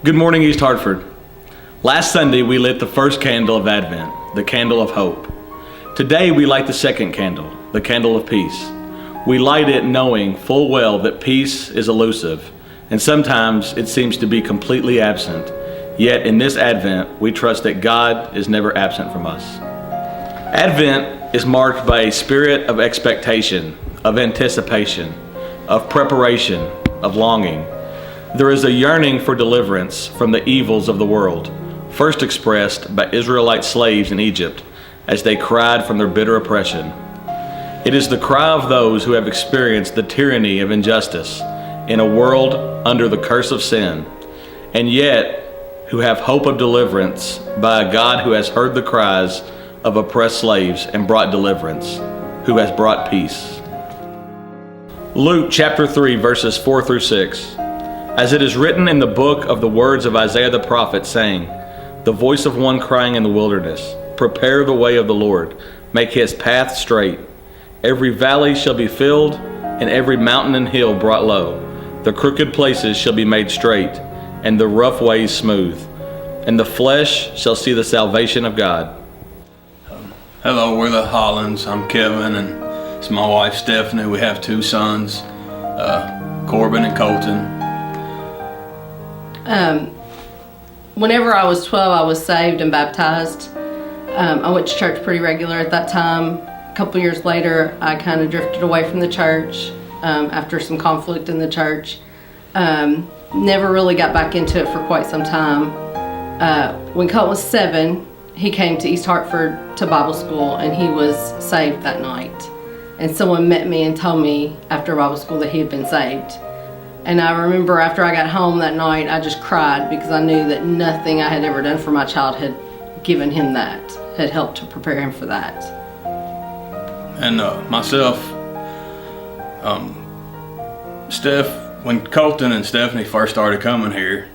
Good morning, East Hartford. Last Sunday, we lit the first candle of Advent, the candle of hope. Today, we light the second candle, the candle of peace. We light it knowing full well that peace is elusive, and sometimes it seems to be completely absent. Yet in this Advent, we trust that God is never absent from us. Advent is marked by a spirit of expectation, of anticipation, of preparation, of longing. There is a yearning for deliverance from the evils of the world, first expressed by Israelite slaves in Egypt as they cried from their bitter oppression. It is the cry of those who have experienced the tyranny of injustice in a world under the curse of sin, and yet who have hope of deliverance by a God who has heard the cries of oppressed slaves and brought deliverance, who has brought peace. Luke chapter 3, verses 4 through 6. As it is written in the book of the words of Isaiah the prophet, saying, "The voice of one crying in the wilderness, prepare the way of the Lord, make his path straight. Every valley shall be filled, and every mountain and hill brought low. The crooked places shall be made straight, and the rough ways smooth. And the flesh shall see the salvation of God." Hello, we're the Hollands. I'm Kevin, and it's my wife Stephanie. We have two sons, Corbin and Colton. Whenever I was 12, I was saved and baptized. I went to church pretty regular at that time. A couple years later, I kind of drifted away from the church after some conflict in the church. Never really got back into it for quite some time. When Colton was 7, he came to East Hartford to Bible school, and he was saved that night. And someone met me and told me after Bible school that he had been saved. And I remember after I got home that night, I just cried because I knew that nothing I had ever done for my child had given him that, had helped to prepare him for that. And myself, when Colton and Stephanie first started coming here,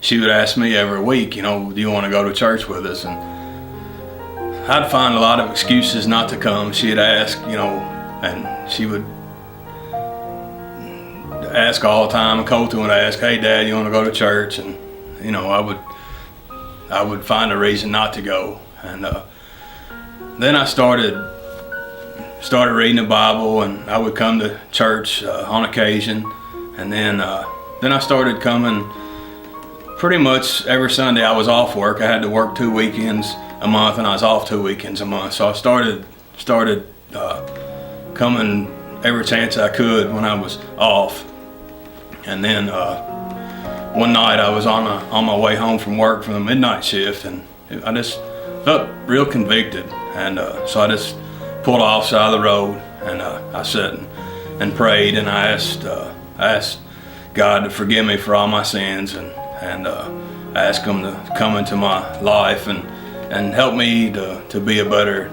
she would ask me every week, do you want to go to church with us? And I'd find a lot of excuses not to come. She'd ask, and she would ask all the time. And Colton would ask, "Hey Dad, you want to go to church?" And I would find a reason not to go. And then I started reading the Bible, and I would come to church on occasion. And then I started coming pretty much every Sunday. I was off work. I had to work 2 weekends a month, and I was off 2 weekends a month. So I started coming every chance I could when I was off. And then one night I was on my way home from work from the midnight shift, and I just felt real convicted. And so I just pulled off side of the road, and I sat and prayed, and I asked God to forgive me for all my sins, and I asked Him to come into my life and help me to be a better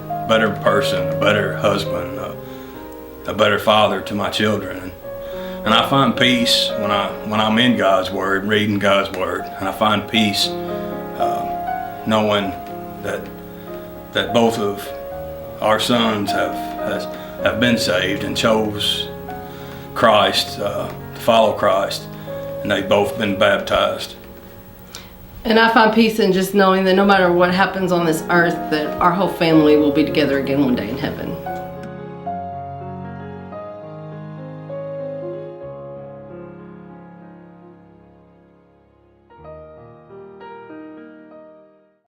person, a better husband, a better father to my children. And I find peace when I'm in God's Word, reading God's Word, and I find peace knowing that both of our sons have been saved and chose Christ, to follow Christ, and they've both been baptized. And I find peace in just knowing that no matter what happens on this earth, that our whole family will be together again one day in heaven.